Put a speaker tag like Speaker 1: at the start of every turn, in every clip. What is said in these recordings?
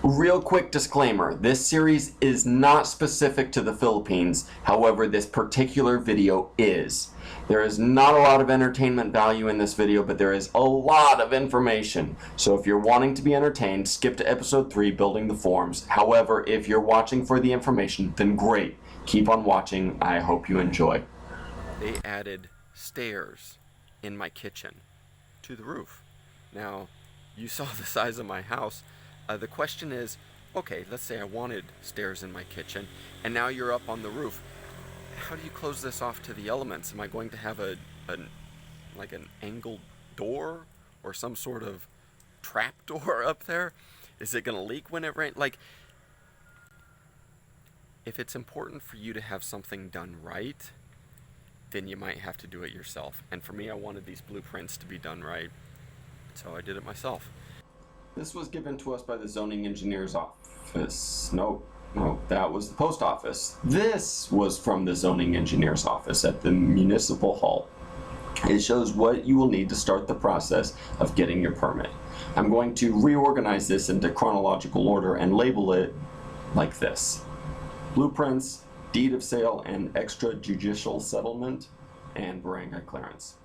Speaker 1: Real quick disclaimer, this series is not specific to the Philippines, however this particular video is. There is not a lot of entertainment value in this video, but there is a lot of information. So if you're wanting to be entertained, skip to episode 3, Building the Forms. However, if you're watching for the information, then great. Keep on watching. I hope you enjoy.
Speaker 2: They added stairs in my kitchen to the roof. Now, you saw the size of my house. The question is, okay, let's say I wanted stairs in my kitchen, and now you're up on the roof. How do you close this off to the elements? Am I going to have an angled door or some sort of trap door up there? Is it going to leak when it rains? Like, if it's important for you to have something done right, then you might have to do it yourself. And for me, I wanted these blueprints to be done right, so I did it myself.
Speaker 1: This was given to us by the zoning engineer's office. No, that was the post office. This was from the zoning engineer's office at the municipal hall. It shows what you will need to start the process of getting your permit. I'm going to reorganize this into chronological order and label it like this: blueprints, deed of sale and extrajudicial settlement, and barangay clearance.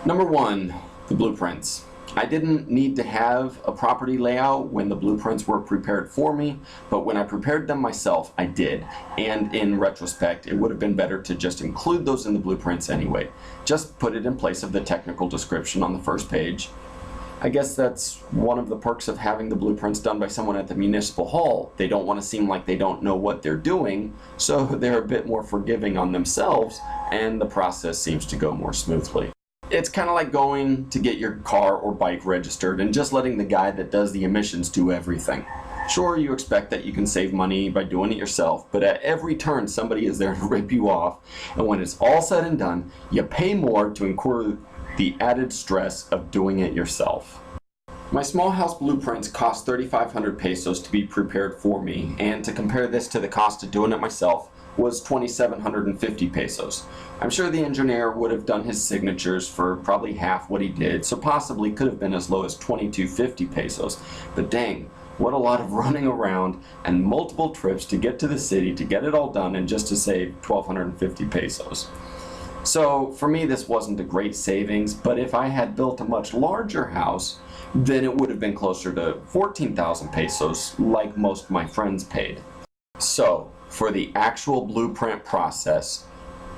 Speaker 1: Number 1, the blueprints. I didn't need to have a property layout when the blueprints were prepared for me, but when I prepared them myself, I did. And in retrospect, it would have been better to just include those in the blueprints anyway. Just put it in place of the technical description on the first page. I guess that's one of the perks of having the blueprints done by someone at the municipal hall. They don't want to seem like they don't know what they're doing, so they're a bit more forgiving on themselves, and the process seems to go more smoothly. It's kind of like going to get your car or bike registered and just letting the guy that does the emissions do everything. Sure, you expect that you can save money by doing it yourself, but at every turn somebody is there to rip you off, and when it's all said and done, you pay more to incur the added stress of doing it yourself. My small house blueprints cost 3,500 pesos to be prepared for me, and to compare this to the cost of doing it myself was 2,750 pesos. I'm sure the engineer would have done his signatures for probably half what he did, so possibly could have been as low as 2,250 pesos. But dang, what a lot of running around and multiple trips to get to the city to get it all done and just to save 1,250 pesos. So for me this wasn't a great savings, but if I had built a much larger house, then it would have been closer to 14,000 pesos like most of my friends paid. So for the actual blueprint process,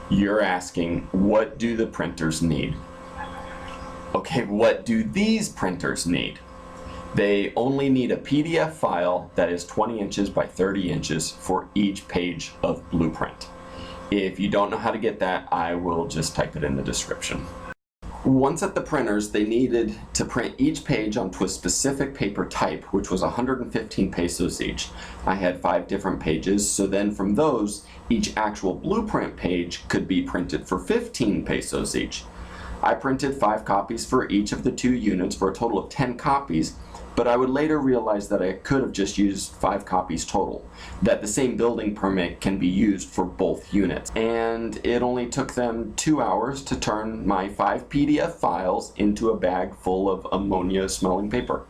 Speaker 1: you're asking, what do the printers need? Okay, what do these printers need? They only need a PDF file that is 20 inches by 30 inches for each page of blueprint. If you don't know how to get that, I will just type it in the description. Once at the printers, they needed to print each page onto a specific paper type, which was 115 pesos each. I had 5 different pages, so then from those, each actual blueprint page could be printed for 15 pesos each. I printed 5 copies for each of the 2 units for a total of 10 copies, but I would later realize that I could have just used 5 copies total, that the same building permit can be used for both units. And it only took them 2 hours to turn my 5 PDF files into a bag full of ammonia-smelling paper.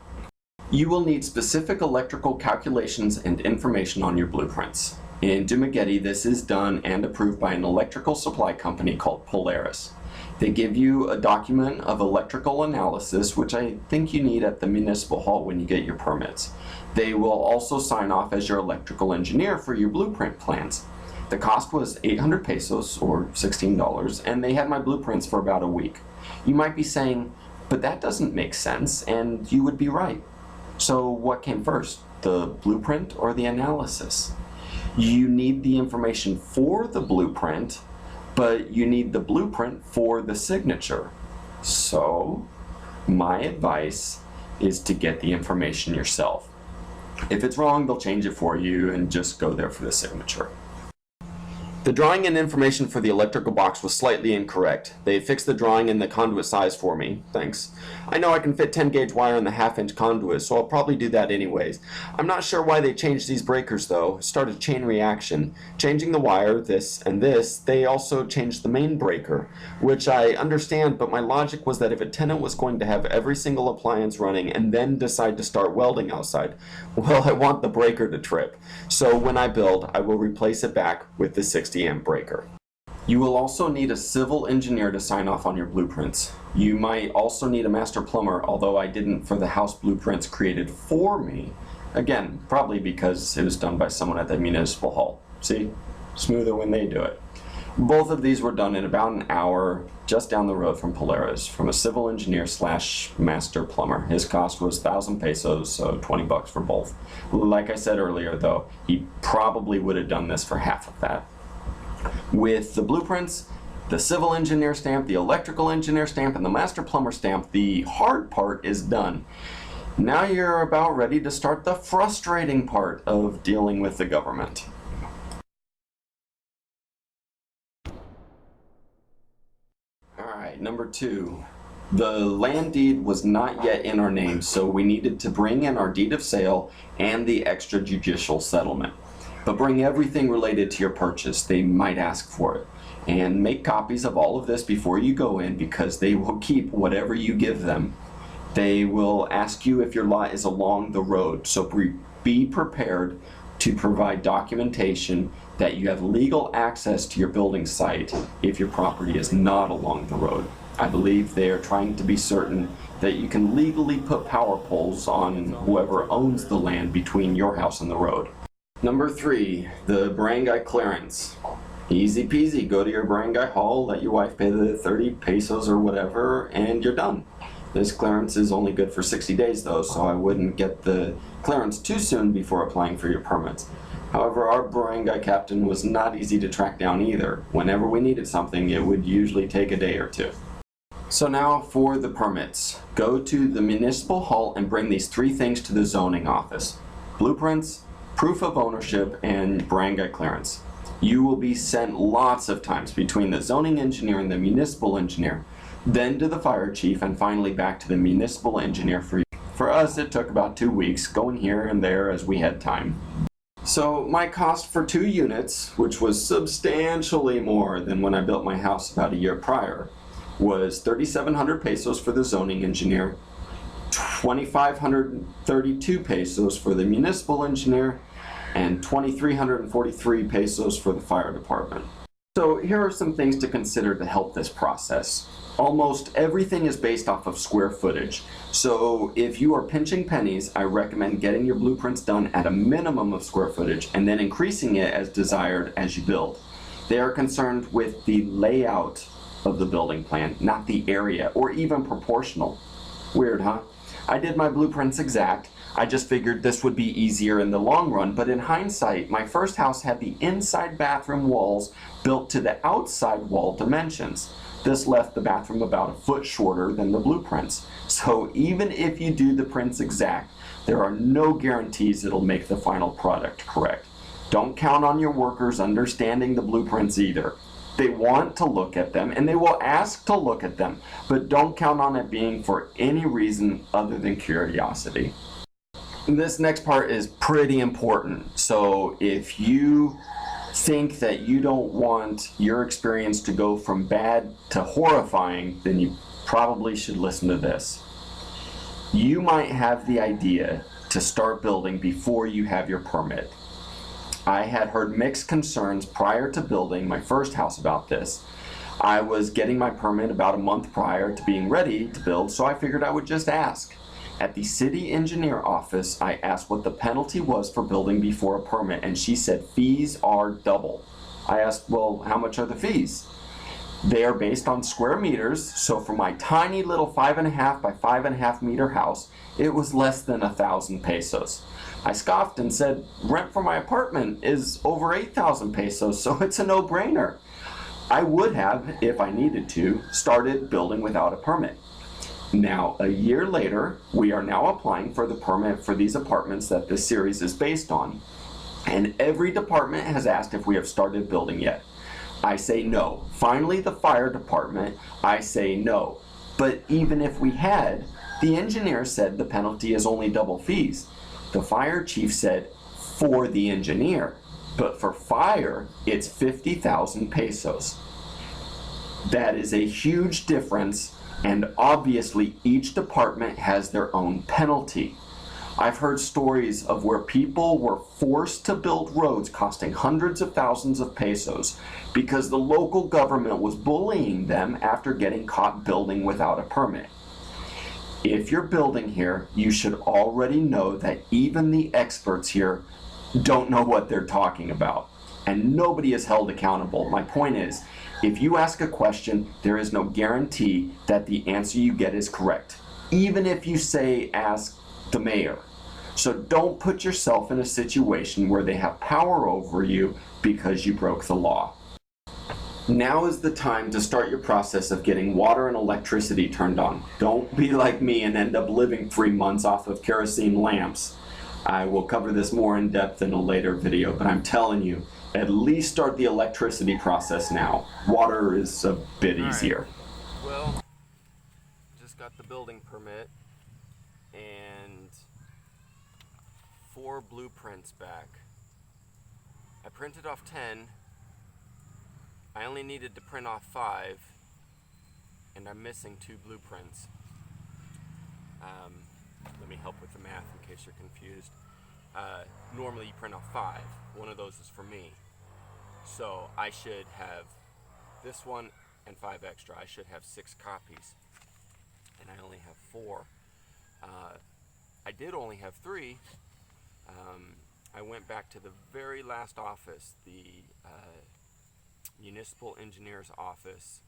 Speaker 1: You will need specific electrical calculations and information on your blueprints. In Dumaguete, this is done and approved by an electrical supply company called Polaris. They give you a document of electrical analysis, which I think you need at the municipal hall when you get your permits. They will also sign off as your electrical engineer for your blueprint plans. The cost was 800 pesos or $16, and they had my blueprints for about a week. You might be saying, but that doesn't make sense, and you would be right. So what came first, the blueprint or the analysis? You need the information for the blueprint, but you need the blueprint for the signature. So my advice is to get the information yourself. If it's wrong, they'll change it for you and just go there for the signature. The drawing and information for the electrical box was slightly incorrect. They fixed the drawing and the conduit size for me. Thanks. I know I can fit 10 gauge wire in the 1/2 inch conduit, so I'll probably do that anyways. I'm not sure why they changed these breakers though. It started a chain reaction. Changing the wire, this and this, they also changed the main breaker, which I understand, but my logic was that if a tenant was going to have every single appliance running and then decide to start welding outside, well, I want the breaker to trip. So when I build, I will replace it back with the 60 amp breaker. You will also need a civil engineer to sign off on your blueprints. You might also need a master plumber, although I didn't for the house blueprints created for me. Again, probably because it was done by someone at the municipal hall. See? Smoother when they do it. Both of these were done in about an hour just down the road from Polaris from a civil engineer / master plumber. His cost was 1,000 pesos, so 20 bucks for both. Like I said earlier though, he probably would have done this for half of that. With the blueprints, the civil engineer stamp, the electrical engineer stamp, and the master plumber stamp, the hard part is done. Now you're about ready to start the frustrating part of dealing with the government. Alright, number 2. The land deed was not yet in our name, so we needed to bring in our deed of sale and the extrajudicial settlement. But bring everything related to your purchase. They might ask for it. And make copies of all of this before you go in, because they will keep whatever you give them. They will ask you if your lot is along the road, so be prepared to provide documentation that you have legal access to your building site if your property is not along the road. I believe they are trying to be certain that you can legally put power poles on whoever owns the land between your house and the road. Number 3, the barangay clearance. Easy peasy, go to your barangay hall, let your wife pay the 30 pesos or whatever, and you're done. This clearance is only good for 60 days though, so I wouldn't get the clearance too soon before applying for your permits. However, our barangay captain was not easy to track down either. Whenever we needed something, it would usually take a day or two. So now for the permits. Go to the municipal hall and bring these 3 things to the zoning office. Blueprints, proof of ownership, and barangay clearance. You will be sent lots of times between the zoning engineer and the municipal engineer, then to the fire chief, and finally back to the municipal engineer for you. For us, it took about 2 weeks, going here and there as we had time. So my cost for 2 units, which was substantially more than when I built my house about a year prior, was 3,700 pesos for the zoning engineer, 2,532 pesos for the municipal engineer, and 2,343 pesos for the fire department. So here are some things to consider to help this process. Almost everything is based off of square footage. So if you are pinching pennies, I recommend getting your blueprints done at a minimum of square footage and then increasing it as desired as you build. They are concerned with the layout of the building plan, not the area or even proportional. Weird, huh? I did my blueprints exact. I just figured this would be easier in the long run, but in hindsight, my first house had the inside bathroom walls built to the outside wall dimensions. This left the bathroom about a foot shorter than the blueprints. So even if you do the prints exact, there are no guarantees it'll make the final product correct. Don't count on your workers understanding the blueprints either. They want to look at them and they will ask to look at them, but don't count on it being for any reason other than curiosity. This next part is pretty important. So if you think that you don't want your experience to go from bad to horrifying, then you probably should listen to this. You might have the idea to start building before you have your permit. I had heard mixed concerns prior to building my first house about this. I was getting my permit about a month prior to being ready to build, so I figured I would just ask. At the city engineer office, I asked what the penalty was for building before a permit, and she said fees are double. I asked, well, how much are the fees? They are based on square meters, so for my tiny little 5.5 by 5.5 meter house, it was less than 1,000 pesos. I scoffed and said, rent for my apartment is over 8,000 pesos, so it's a no-brainer. I would have, if I needed to, started building without a permit. Now, a year later, we are now applying for the permit for these apartments that this series is based on. And every department has asked if we have started building yet. I say no. Finally, the fire department, I say no. But even if we had, the engineer said the penalty is only double fees. The fire chief said, for the engineer. But for fire, it's 50,000 pesos. That is a huge difference, and obviously each department has their own penalty. I've heard stories of where people were forced to build roads costing hundreds of thousands of pesos because the local government was bullying them after getting caught building without a permit. If you're building here, you should already know that even the experts here don't know what they're talking about, and nobody is held accountable. My point is, if you ask a question, there is no guarantee that the answer you get is correct, even if you say ask the mayor. So don't put yourself in a situation where they have power over you because you broke the law. Now is the time to start your process of getting water and electricity turned on. Don't be like me and end up living 3 months off of kerosene lamps. I will cover this more in depth in a later video, but I'm telling you, at least start the electricity process now. Water is a bit easier.
Speaker 2: Well, just got the building permit and 4 blueprints back. I printed off 10. I only needed to print off 5, and I'm missing 2 blueprints. Let me help with the math in case you're confused. Normally you print off 5. One of those is for me. So I should have this one and 5 extra. I should have 6 copies, and I only have 4. I did only have 3. I went back to the very last office, the municipal engineer's office,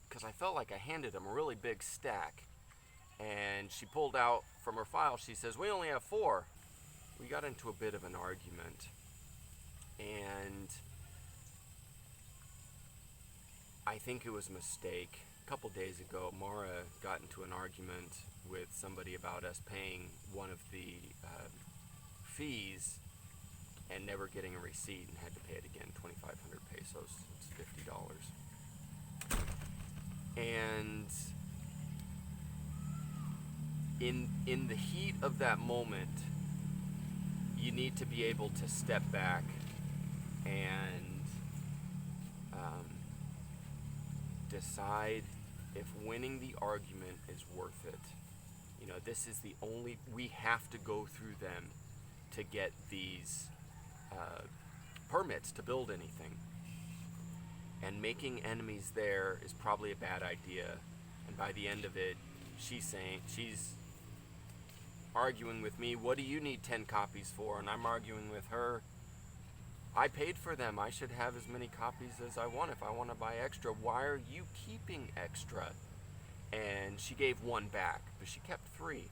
Speaker 2: because I felt like I handed him a really big stack, and she pulled out from her file, she says, we only have 4. We got into a bit of an argument, and I think it was a mistake. A couple days ago, Mara got into an argument with somebody about us paying one of the fees and never getting a receipt, and had to pay it again, 2,500 pesos. It's $50. And in the heat of that moment, you need to be able to step back and decide if winning the argument is worth it. You know, this is the only, we have to go through them to get these permits to build anything. And making enemies there is probably a bad idea. And by the end of it, she's arguing with me, what do you need 10 copies for? And I'm arguing with her, I paid for them. I should have as many copies as I want. If I want to buy extra, why are you keeping extra? And she gave 1 back, but she kept 3.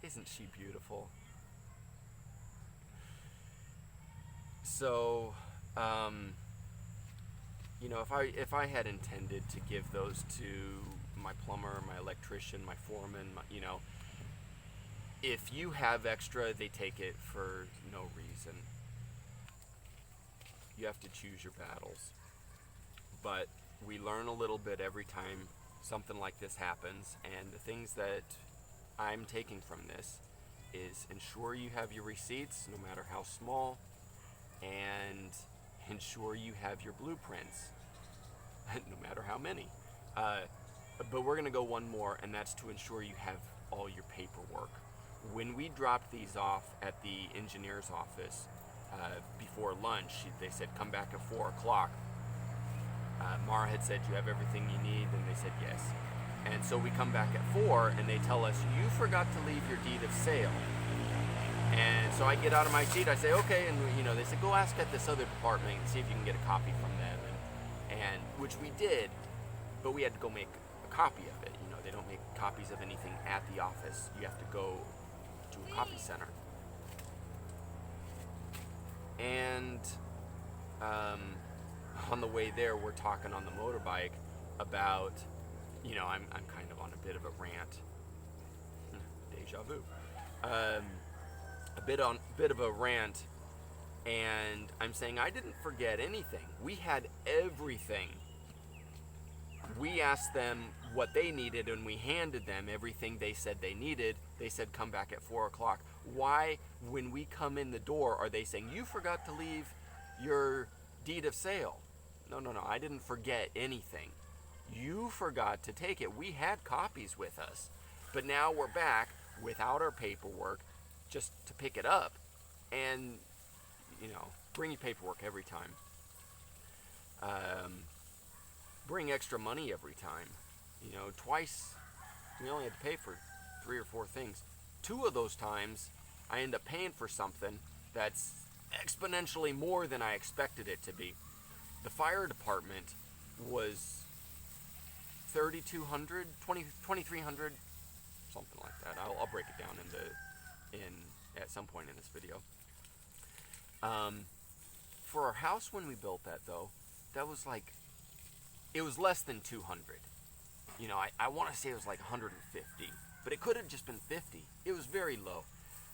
Speaker 2: Isn't she beautiful? So, you know, if I had intended to give those to my plumber, my electrician, my foreman, you know, if you have extra, they take it for no reason. You have to choose your battles. But we learn a little bit every time something like this happens, and the things that I'm taking from this is ensure you have your receipts, no matter how small, and ensure you have your blueprints, no matter how many. But we're going to go one more, and that's to ensure you have all your paperwork. When we dropped these off at the engineer's office before lunch, they said, come back at 4 o'clock. Mara had said, you have everything you need? And they said, yes. And so we come back at 4, and they tell us, you forgot to leave your deed of sale. And so I get out of my seat, I say, okay, and you know, they said, go ask at this other department and see if you can get a copy from them. And which we did, but we had to go make a copy of it. You know, they don't make copies of anything at the office. You have to go to a copy center. And on the way there, we're talking on the motorbike about, you know, I'm kind of on a bit of a rant. Deja vu. bit of a rant, and I'm saying I didn't forget anything. We had everything. We asked them what they needed, and we handed them everything they said they needed. They said come back at 4 o'clock. Why, when we come in the door, are they saying you forgot to leave your deed of sale? No, I didn't forget anything. You forgot to take it. We had copies with us, but now we're back without our paperwork just to pick it up. And bring your paperwork every time. Bring extra money every time. Twice we only had to pay for 3 or 4 things. 2 of those times I end up paying for something that's exponentially more than I expected it to be. The fire department was $3,200, $2,300, something like that. I'll break it down at some point in this video. For our house when we built that though, that was like, it was less than 200. I want to say it was like 150, but it could have just been 50. It was very low.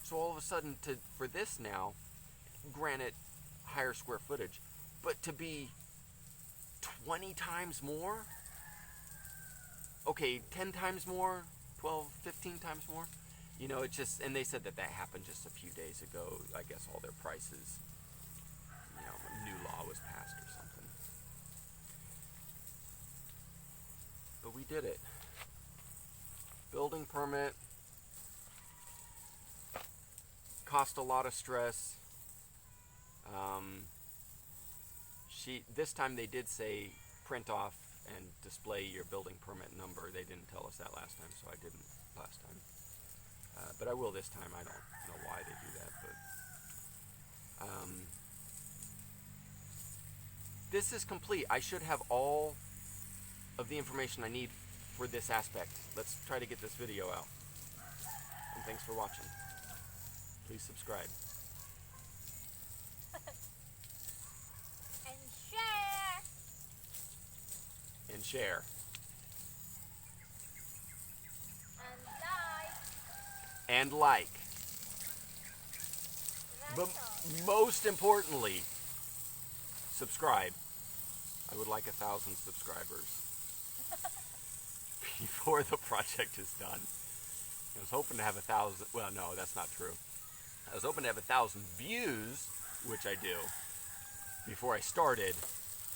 Speaker 2: So all of a sudden, for this now, granted, higher square footage, but to be 20 times more, okay, 10 times more, 12, 15 times more, it just, and they said that happened just a few days ago. I guess all their prices, a new law was passed or something. But we did it. Building permit cost a lot of stress. This time they did say print off and display your building permit number. They didn't tell us that last time, so I didn't last time. But I will this time. I don't know why they do that, but this is complete. I should have all of the information I need for this aspect. Let's try to get this video out. And thanks for watching. Please subscribe. And share. And like. But most importantly, subscribe. I would like 1,000 subscribers before the project is done. I was hoping to have 1,000, well no, that's not true. I was hoping to have 1,000 views, which I do, before I started.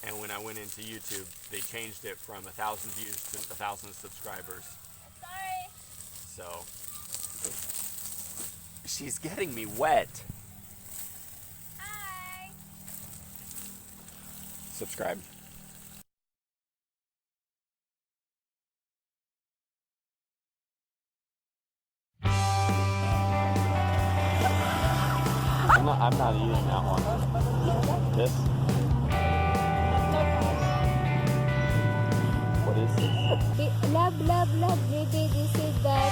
Speaker 2: And when I went into YouTube, they changed it from 1,000 views to 1,000 subscribers.
Speaker 3: Sorry.
Speaker 2: So, she's getting me wet.
Speaker 3: Hi.
Speaker 2: Subscribe. I'm not eating that one. This?
Speaker 3: Love, love, love, baby, this is that.